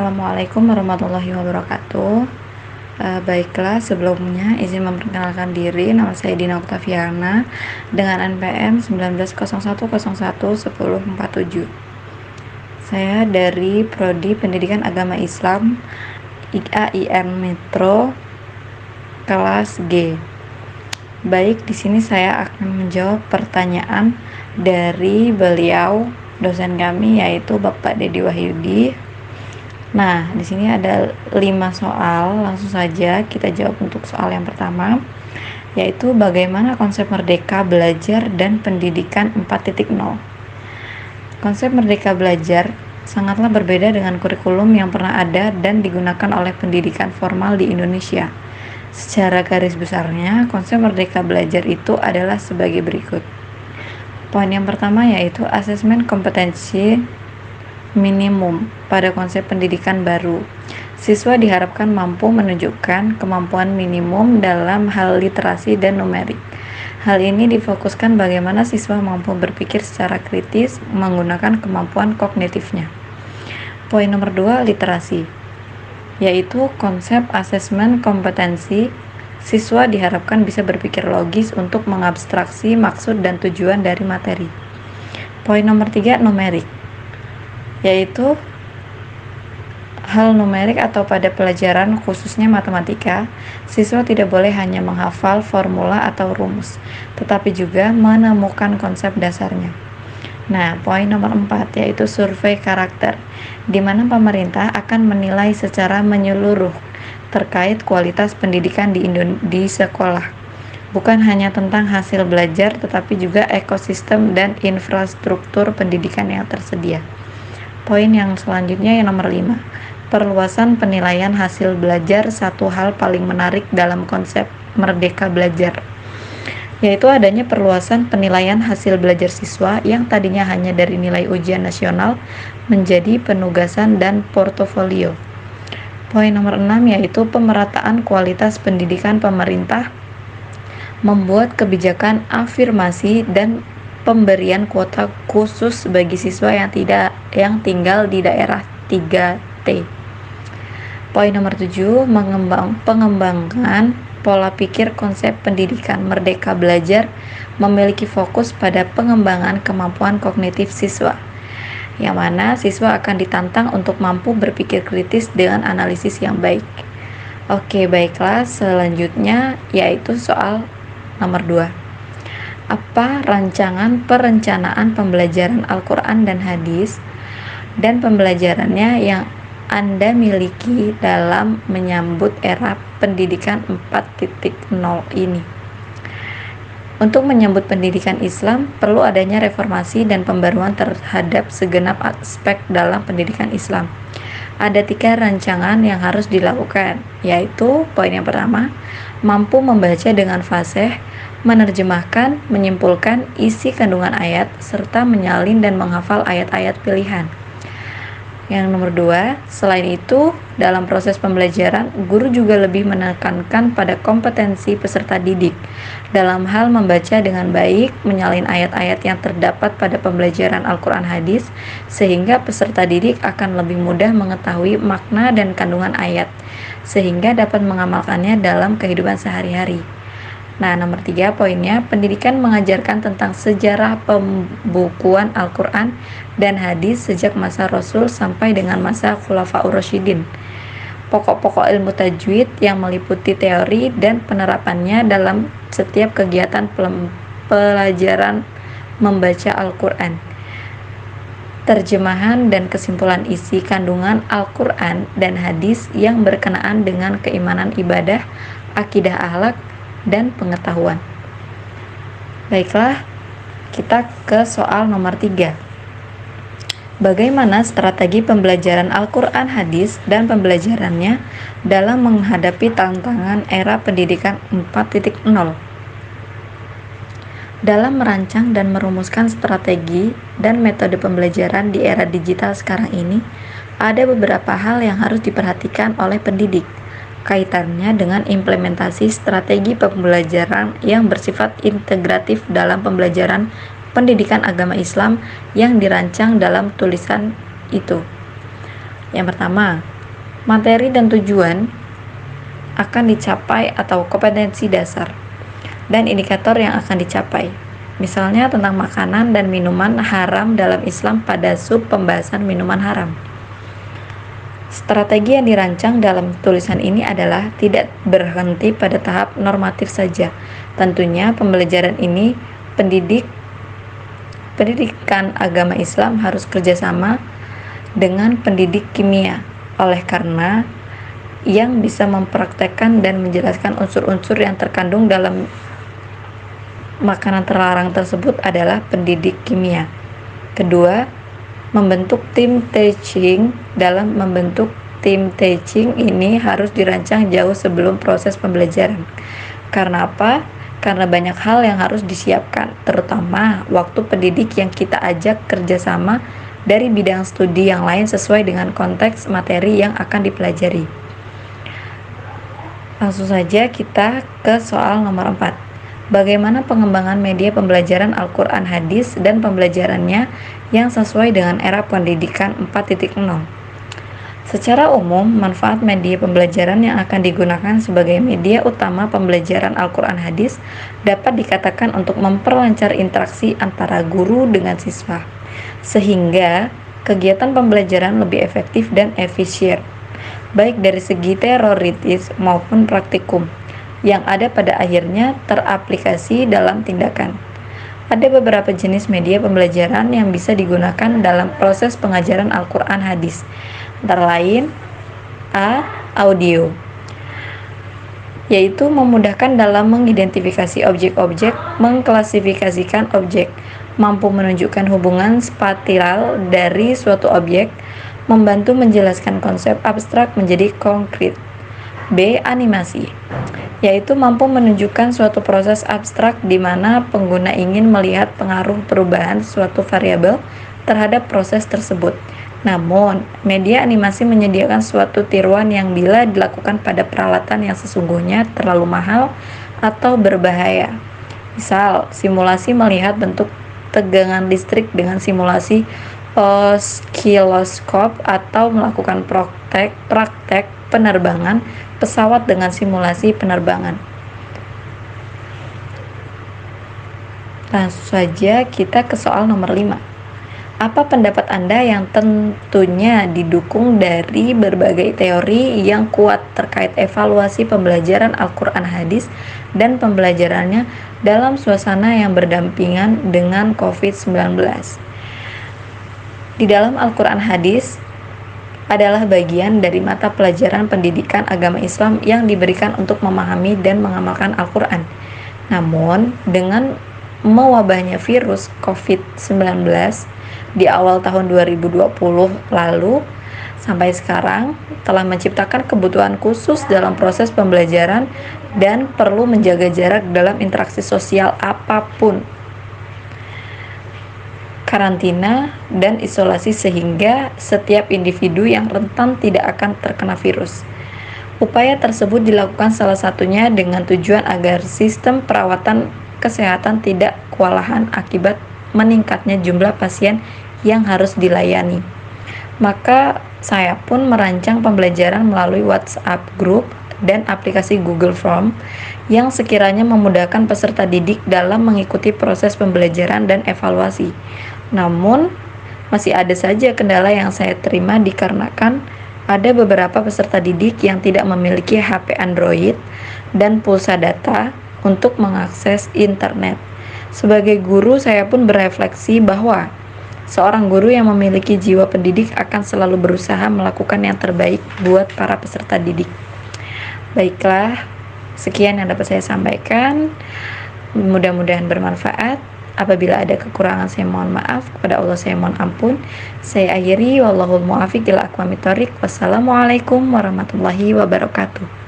Assalamualaikum warahmatullahi wabarakatuh. Baiklah, sebelumnya izin memperkenalkan diri. Nama saya Dina Oktaviana dengan NPM 1901011047. Saya dari Prodi Pendidikan Agama Islam IAIN Metro kelas G. Baik, di sini saya akan menjawab pertanyaan dari beliau dosen kami, yaitu Bapak Dedi Wahyudi. Nah, di sini ada 5 soal. Langsung saja kita jawab untuk soal yang pertama, yaitu bagaimana konsep merdeka belajar dan pendidikan 4.0. Konsep merdeka belajar sangatlah berbeda dengan kurikulum yang pernah ada dan digunakan oleh pendidikan formal di Indonesia. Secara garis besarnya, konsep merdeka belajar itu adalah sebagai berikut. Poin yang pertama yaitu asesmen kompetensi minimum pada konsep pendidikan baru. Siswa diharapkan mampu menunjukkan kemampuan minimum dalam hal literasi dan numerik. Hal ini difokuskan bagaimana siswa mampu berpikir secara kritis menggunakan kemampuan kognitifnya. Poin nomor 2, literasi, yaitu konsep asesmen kompetensi. Siswa diharapkan bisa berpikir logis untuk mengabstraksi maksud dan tujuan dari materi. Poin nomor 3, numerik, yaitu hal numerik atau pada pelajaran khususnya matematika, siswa tidak boleh hanya menghafal formula atau rumus, tetapi juga menemukan konsep dasarnya. Nah, poin nomor 4 yaitu survei karakter, di mana pemerintah akan menilai secara menyeluruh terkait kualitas pendidikan di sekolah. Bukan hanya tentang hasil belajar, tetapi juga ekosistem dan infrastruktur pendidikan yang tersedia. Poin yang selanjutnya yang nomor 5, perluasan penilaian hasil belajar. Satu hal paling menarik dalam konsep merdeka belajar, yaitu adanya perluasan penilaian hasil belajar siswa yang tadinya hanya dari nilai ujian nasional menjadi penugasan dan portofolio. Poin nomor 6 yaitu pemerataan kualitas pendidikan. Pemerintah membuat kebijakan afirmasi dan pemberian kuota khusus bagi siswa yang tinggal di daerah 3T. Poin nomor 7, pengembangkan pola pikir konsep pendidikan. Merdeka belajar memiliki fokus pada pengembangan kemampuan kognitif siswa, yang mana siswa akan ditantang untuk mampu berpikir kritis dengan analisis yang baik. Oke, baiklah, selanjutnya yaitu soal nomor 2. Apa rancangan perencanaan pembelajaran Al-Quran dan hadis dan pembelajarannya yang Anda miliki dalam menyambut era pendidikan 4.0 ini? Untuk menyambut pendidikan Islam, perlu adanya reformasi dan pembaruan terhadap segenap aspek dalam pendidikan Islam. Ada 3 rancangan yang harus dilakukan, yaitu poin yang pertama, mampu membaca dengan fasih, menerjemahkan, menyimpulkan isi kandungan ayat, serta menyalin dan menghafal ayat-ayat pilihan. Yang nomor 2, selain itu, dalam proses pembelajaran, guru juga lebih menekankan pada kompetensi peserta didik dalam hal membaca dengan baik, menyalin ayat-ayat yang terdapat pada pembelajaran Al-Quran hadis, sehingga peserta didik akan lebih mudah mengetahui makna dan kandungan ayat, sehingga dapat mengamalkannya dalam kehidupan sehari-hari. Nah, nomor 3 poinnya, pendidikan mengajarkan tentang sejarah pembukuan Al-Quran dan hadis sejak masa Rasul sampai dengan masa Khulafaur Rasyidin. Pokok-pokok ilmu tajwid yang meliputi teori dan penerapannya dalam setiap kegiatan pelajaran membaca Al-Quran. Terjemahan dan kesimpulan isi kandungan Al-Quran dan hadis yang berkenaan dengan keimanan, ibadah, akidah, akhlak, dan pengetahuan. Baiklah, kita ke soal nomor 3. Bagaimana strategi pembelajaran Al-Quran hadis dan pembelajarannya dalam menghadapi tantangan era pendidikan 4.0? Dalam merancang dan merumuskan strategi dan metode pembelajaran di era digital sekarang ini, ada beberapa hal yang harus diperhatikan oleh pendidik kaitannya dengan implementasi strategi pembelajaran yang bersifat integratif dalam pembelajaran pendidikan agama Islam yang dirancang dalam tulisan itu. Yang pertama, materi dan tujuan akan dicapai atau kompetensi dasar, dan indikator yang akan dicapai. Misalnya tentang makanan dan minuman haram dalam Islam pada sub pembahasan minuman haram. Strategi yang dirancang dalam tulisan ini adalah tidak berhenti pada tahap normatif saja. Tentunya pembelajaran ini pendidikan agama Islam harus kerjasama dengan pendidik kimia, oleh karena yang bisa mempraktekkan dan menjelaskan unsur-unsur yang terkandung dalam makanan terlarang tersebut adalah pendidik kimia. Kedua, membentuk tim teaching. Dalam membentuk tim teaching ini harus dirancang jauh sebelum proses pembelajaran. Karena apa? Karena banyak hal yang harus disiapkan, terutama waktu pendidik yang kita ajak kerjasama dari bidang studi yang lain sesuai dengan konteks materi yang akan dipelajari. Langsung saja kita ke soal nomor 4. Bagaimana pengembangan media pembelajaran Al-Quran Hadis dan pembelajarannya yang sesuai dengan era pendidikan 4.0. Secara umum, manfaat media pembelajaran yang akan digunakan sebagai media utama pembelajaran Al-Quran Hadis dapat dikatakan untuk memperlancar interaksi antara guru dengan siswa, sehingga kegiatan pembelajaran lebih efektif dan efisien, baik dari segi teoritis maupun praktikum, yang ada pada akhirnya teraplikasi dalam tindakan. Ada beberapa jenis media pembelajaran yang bisa digunakan dalam proses pengajaran Al-Quran Hadis, antara lain A. Audio, yaitu memudahkan dalam mengidentifikasi objek-objek, mengklasifikasikan objek, mampu menunjukkan hubungan spatial dari suatu objek, membantu menjelaskan konsep abstrak menjadi konkret. B. Animasi, yaitu mampu menunjukkan suatu proses abstrak di mana pengguna ingin melihat pengaruh perubahan suatu variabel terhadap proses tersebut. Namun, media animasi menyediakan suatu tiruan yang bila dilakukan pada peralatan yang sesungguhnya terlalu mahal atau berbahaya. Misal, simulasi melihat bentuk tegangan listrik dengan simulasi oskiloskop, atau melakukan praktek penerbangan pesawat dengan simulasi penerbangan. Langsung saja kita ke soal nomor 5. Apa pendapat Anda yang tentunya didukung dari berbagai teori yang kuat terkait evaluasi pembelajaran Al-Quran Hadis dan pembelajarannya dalam suasana yang berdampingan dengan COVID-19? Di dalam Al-Quran Hadis adalah bagian dari mata pelajaran pendidikan agama Islam yang diberikan untuk memahami dan mengamalkan Al-Quran. Namun, dengan mewabahnya virus COVID-19 di awal tahun 2020 lalu sampai sekarang telah menciptakan kebutuhan khusus dalam proses pembelajaran dan perlu menjaga jarak dalam interaksi sosial apapun, karantina, dan isolasi sehingga setiap individu yang rentan tidak akan terkena virus. Upaya tersebut dilakukan salah satunya dengan tujuan agar sistem perawatan kesehatan tidak kewalahan akibat meningkatnya jumlah pasien yang harus dilayani. Maka saya pun merancang pembelajaran melalui WhatsApp group dan aplikasi Google Form yang sekiranya memudahkan peserta didik dalam mengikuti proses pembelajaran dan evaluasi. Namun, masih ada saja kendala yang saya terima dikarenakan ada beberapa peserta didik yang tidak memiliki HP Android dan pulsa data untuk mengakses internet. Sebagai guru, saya pun berefleksi bahwa seorang guru yang memiliki jiwa pendidik akan selalu berusaha melakukan yang terbaik buat para peserta didik. Baiklah, sekian yang dapat saya sampaikan. Mudah-mudahan bermanfaat. Apabila ada kekurangan, saya mohon maaf. Kepada Allah saya mohon ampun. Saya akhiri, wallahul muwaffiq ila aqwamit thoriq. Wassalamualaikum warahmatullahi wabarakatuh.